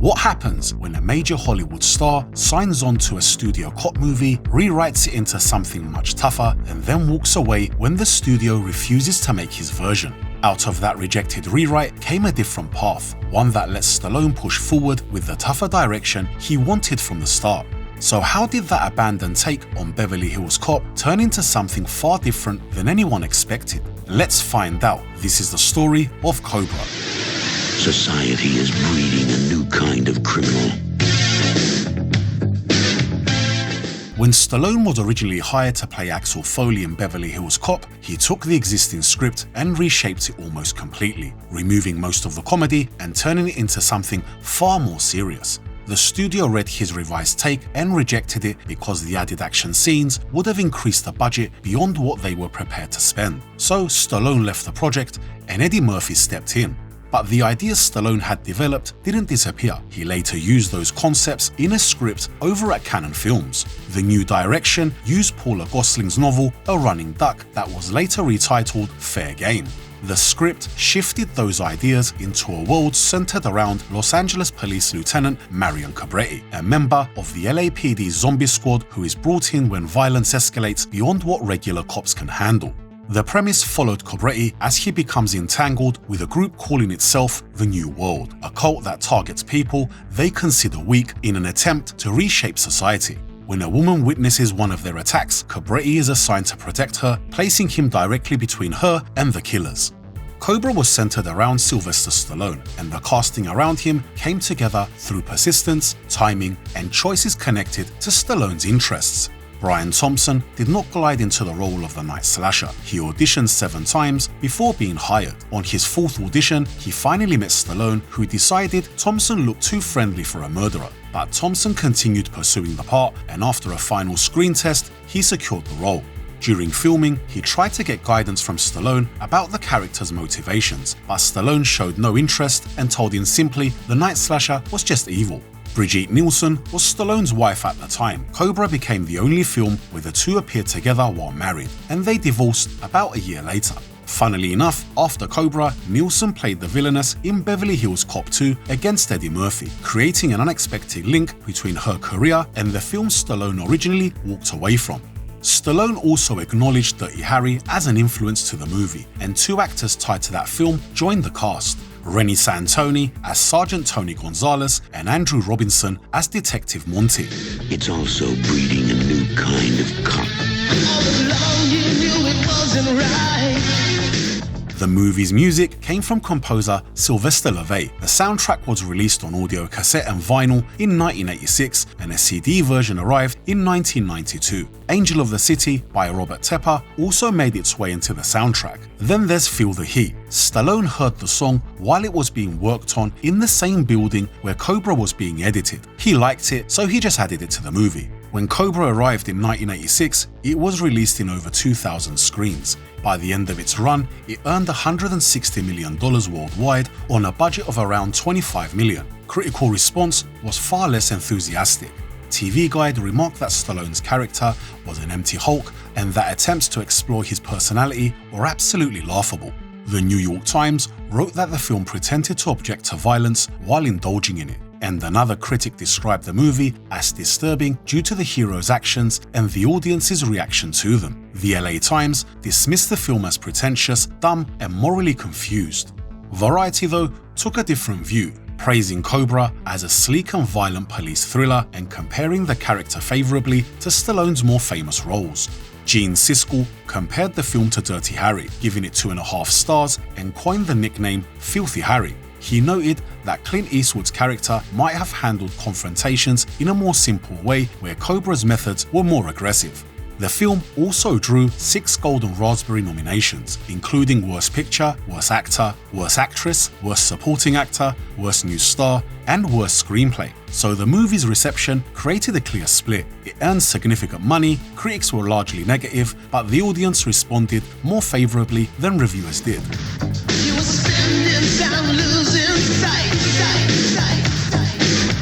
What happens when a major Hollywood star signs on to a studio cop movie, rewrites it into something much tougher, and then walks away when the studio refuses to make his version? Out of that rejected rewrite came a different path, one that lets Stallone push forward with the tougher direction he wanted from the start. So how did that abandoned take on Beverly Hills Cop turn into something far different than anyone expected? Let's find out. This is the story of Cobra. Society is breeding a new kind of criminal. When Stallone was originally hired to play Axel Foley in Beverly Hills Cop, he took the existing script and reshaped it almost completely, removing most of the comedy and turning it into something far more serious. The studio read his revised take and rejected it because the added action scenes would have increased the budget beyond what they were prepared to spend. So Stallone left the project and Eddie Murphy stepped in. But the ideas Stallone had developed didn't disappear. He later used those concepts in a script over at Cannon Films. The new direction used Paula Gosling's novel A Running Duck that was later retitled Fair Game. The script shifted those ideas into a world centered around Los Angeles Police Lieutenant Marion Cobretti, a member of the LAPD zombie squad who is brought in when violence escalates beyond what regular cops can handle. The premise followed Cobretti as he becomes entangled with a group calling itself the New World, a cult that targets people they consider weak in an attempt to reshape society. When a woman witnesses one of their attacks, Cobretti is assigned to protect her, placing him directly between her and the killers. Cobra was centered around Sylvester Stallone, and the casting around him came together through persistence, timing, and choices connected to Stallone's interests. Brian Thompson did not glide into the role of the night slasher. He auditioned 7 times before being hired. On his 4th audition, he finally met Stallone, who decided Thompson looked too friendly for a murderer. But Thompson continued pursuing the part, and after a final screen test, he secured the role. During filming, he tried to get guidance from Stallone about the character's motivations, but Stallone showed no interest and told him simply the night slasher was just evil. Brigitte Nielsen was Stallone's wife at the time. Cobra became the only film where the two appeared together while married, and they divorced about a year later. Funnily enough, after Cobra, Nielsen played the villainess in Beverly Hills Cop 2 against Eddie Murphy, creating an unexpected link between her career and the film Stallone originally walked away from. Stallone also acknowledged Dirty Harry as an influence to the movie, and 2 actors tied to that film joined the cast. Rennie Santoni as Sergeant Tony Gonzalez and Andrew Robinson as Detective Monty. It's also breeding a new kind of cop. All along you knew it wasn't right. The movie's music came from composer Sylvester LeVay. The soundtrack was released on audio cassette and vinyl in 1986, and a CD version arrived in 1992. Angel of the City by Robert Tepper also made its way into the soundtrack. Then there's Feel the Heat. Stallone heard the song while it was being worked on in the same building where Cobra was being edited. He liked it, so he just added it to the movie. When Cobra arrived in 1986, it was released in over 2,000 screens. By the end of its run, it earned $160 million worldwide on a budget of around $25 million. Critical response was far less enthusiastic. TV Guide remarked that Stallone's character was an empty hulk and that attempts to explore his personality were absolutely laughable. The New York Times wrote that the film pretended to object to violence while indulging in it, and another critic described the movie as disturbing due to the hero's actions and the audience's reaction to them. The LA Times dismissed the film as pretentious, dumb, and morally confused. Variety, though, took a different view, praising Cobra as a sleek and violent police thriller and comparing the character favorably to Stallone's more famous roles. Gene Siskel compared the film to Dirty Harry, giving it 2.5 stars and coined the nickname Filthy Harry. He noted that Clint Eastwood's character might have handled confrontations in a more simple way, where Cobra's methods were more aggressive. The film also drew 6 Golden Raspberry nominations, including Worst Picture, Worst Actor, Worst Actress, Worst Supporting Actor, Worst New Star, and Worst Screenplay. So the movie's reception created a clear split. It earned significant money, critics were largely negative, but the audience responded more favorably than reviewers did. You were spending time losing sight.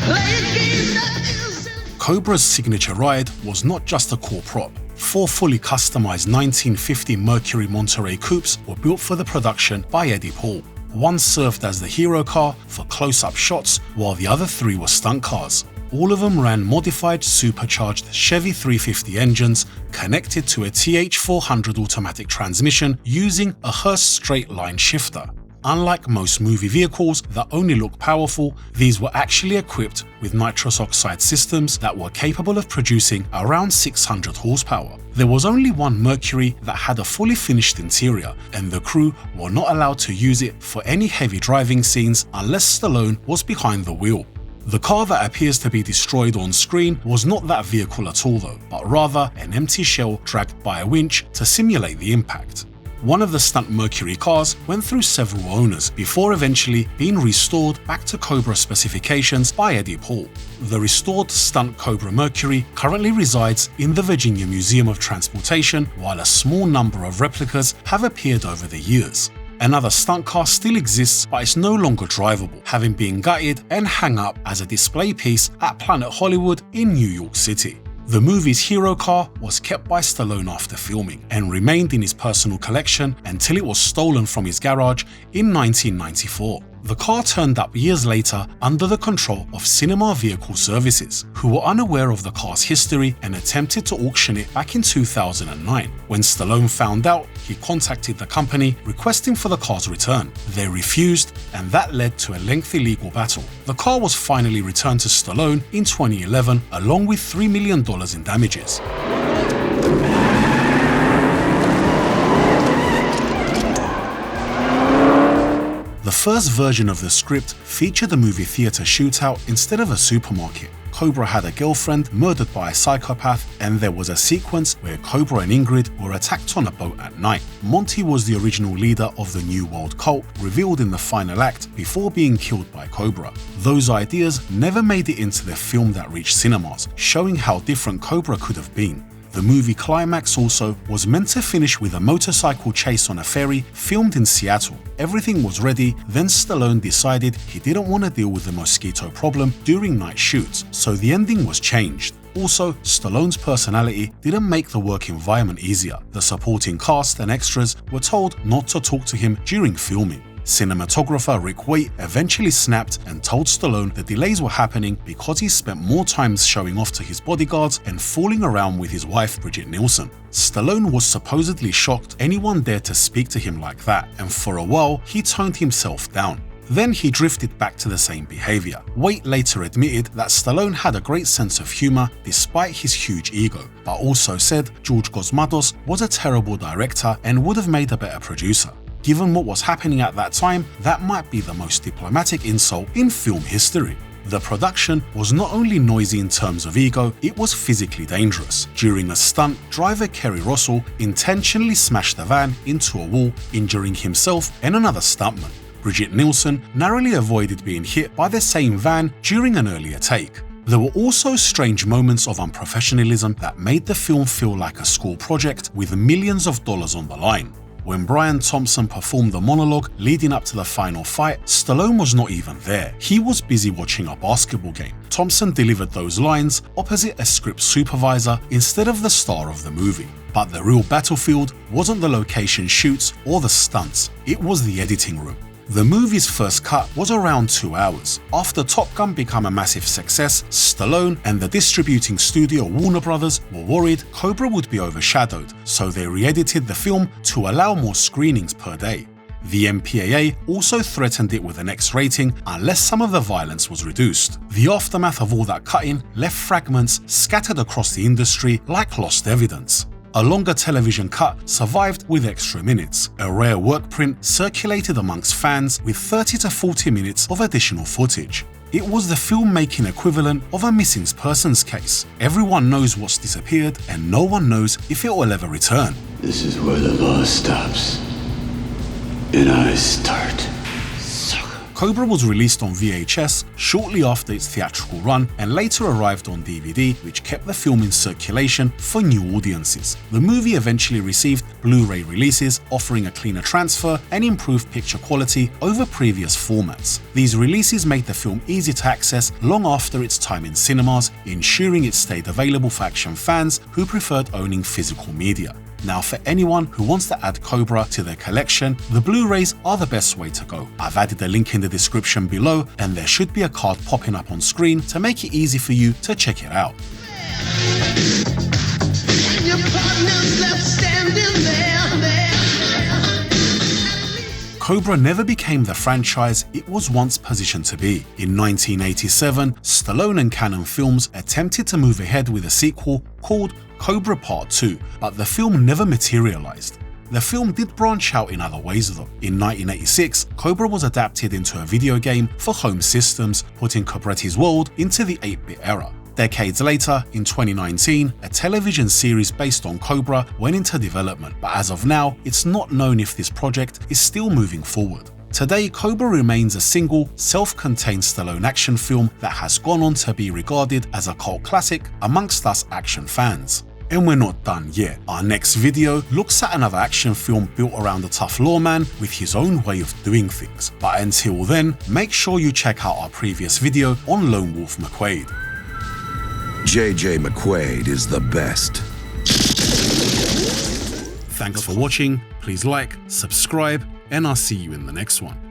Playing games that isn't. Cobra's signature ride was not just a core prop. 4 fully customized 1950 Mercury Monterey coupes were built for the production by Eddie Paul. One served as the hero car for close-up shots, while the other 3 were stunt cars. All of them ran modified supercharged Chevy 350 engines connected to a TH400 automatic transmission using a Hurst straight-line shifter. Unlike most movie vehicles that only look powerful, these were actually equipped with nitrous oxide systems that were capable of producing around 600 horsepower. There was only one Mercury that had a fully finished interior, and the crew were not allowed to use it for any heavy driving scenes unless Stallone was behind the wheel. The car that appears to be destroyed on screen was not that vehicle at all though, but rather an empty shell dragged by a winch to simulate the impact. One of the stunt Mercury cars went through several owners before eventually being restored back to Cobra specifications by Eddie Paul. The restored stunt Cobra Mercury currently resides in the Virginia Museum of Transportation, while a small number of replicas have appeared over the years. Another stunt car still exists, but it's no longer drivable, having been gutted and hung up as a display piece at Planet Hollywood in New York City. The movie's hero car was kept by Stallone after filming and remained in his personal collection until it was stolen from his garage in 1994. The car turned up years later under the control of Cinema Vehicle Services, who were unaware of the car's history and attempted to auction it back in 2009. When Stallone found out, he contacted the company requesting for the car's return. They refused, and that led to a lengthy legal battle. The car was finally returned to Stallone in 2011, along with $3 million in damages. The first version of the script featured a movie theater shootout instead of a supermarket. Cobra had a girlfriend murdered by a psychopath, and there was a sequence where Cobra and Ingrid were attacked on a boat at night. Monty was the original leader of the New World cult, revealed in the final act before being killed by Cobra. Those ideas never made it into the film that reached cinemas, showing how different Cobra could have been. The movie climax also was meant to finish with a motorcycle chase on a ferry filmed in Seattle. Everything was ready, then Stallone decided he didn't want to deal with the mosquito problem during night shoots, so the ending was changed. Also, Stallone's personality didn't make the work environment easier. The supporting cast and extras were told not to talk to him during filming. Cinematographer Rick Waite eventually snapped and told Stallone the delays were happening because he spent more time showing off to his bodyguards and fooling around with his wife Bridget Nielsen. Stallone was supposedly shocked anyone dared to speak to him like that, and for a while he toned himself down. Then he drifted back to the same behavior. Waite later admitted that Stallone had a great sense of humor despite his huge ego, but also said George Cosmatos was a terrible director and would have made a better producer. Given what was happening at that time, that might be the most diplomatic insult in film history. The production was not only noisy in terms of ego, it was physically dangerous. During a stunt, driver Kerry Russell intentionally smashed the van into a wall, injuring himself and another stuntman. Bridget Nielsen narrowly avoided being hit by the same van during an earlier take. There were also strange moments of unprofessionalism that made the film feel like a school project with millions of dollars on the line. When Brian Thompson performed the monologue leading up to the final fight, Stallone was not even there. He was busy watching a basketball game. Thompson delivered those lines opposite a script supervisor instead of the star of the movie. But the real battlefield wasn't the location shoots or the stunts, it was the editing room. The movie's first cut was around 2 hours. After Top Gun became a massive success, Stallone and the distributing studio Warner Brothers were worried Cobra would be overshadowed, so they re-edited the film to allow more screenings per day. The MPAA also threatened it with an X rating unless some of the violence was reduced. The aftermath of all that cutting left fragments scattered across the industry like lost evidence. A longer television cut survived with extra minutes. A rare work print circulated amongst fans with 30 to 40 minutes of additional footage. It was the filmmaking equivalent of a missing persons case. Everyone knows what's disappeared and no one knows if it will ever return. This is where the law stops, and I start. Cobra was released on VHS shortly after its theatrical run and later arrived on DVD, which kept the film in circulation for new audiences. The movie eventually received Blu-ray releases, offering a cleaner transfer and improved picture quality over previous formats. These releases made the film easy to access long after its time in cinemas, ensuring it stayed available for action fans who preferred owning physical media. Now for anyone who wants to add Cobra to their collection, the Blu-rays are the best way to go. I've added a link in the description below, and there should be a card popping up on screen to make it easy for you to check it out. Your partner's left standing there. Cobra never became the franchise it was once positioned to be. In 1987, Stallone and Cannon Films attempted to move ahead with a sequel called Cobra Part 2, but the film never materialized. The film did branch out in other ways though. In 1986, Cobra was adapted into a video game for home systems, putting Cobretti's world into the 8-bit era. Decades later, in 2019, a television series based on Cobra went into development, but as of now, it's not known if this project is still moving forward. Today, Cobra remains a single, self-contained Stallone action film that has gone on to be regarded as a cult classic amongst us action fans. And we're not done yet. Our next video looks at another action film built around a tough lawman with his own way of doing things. But until then, make sure you check out our previous video on Lone Wolf McQuade. JJ McQuade is the best. Thanks for watching, please like, subscribe, and I'll see you in the next one.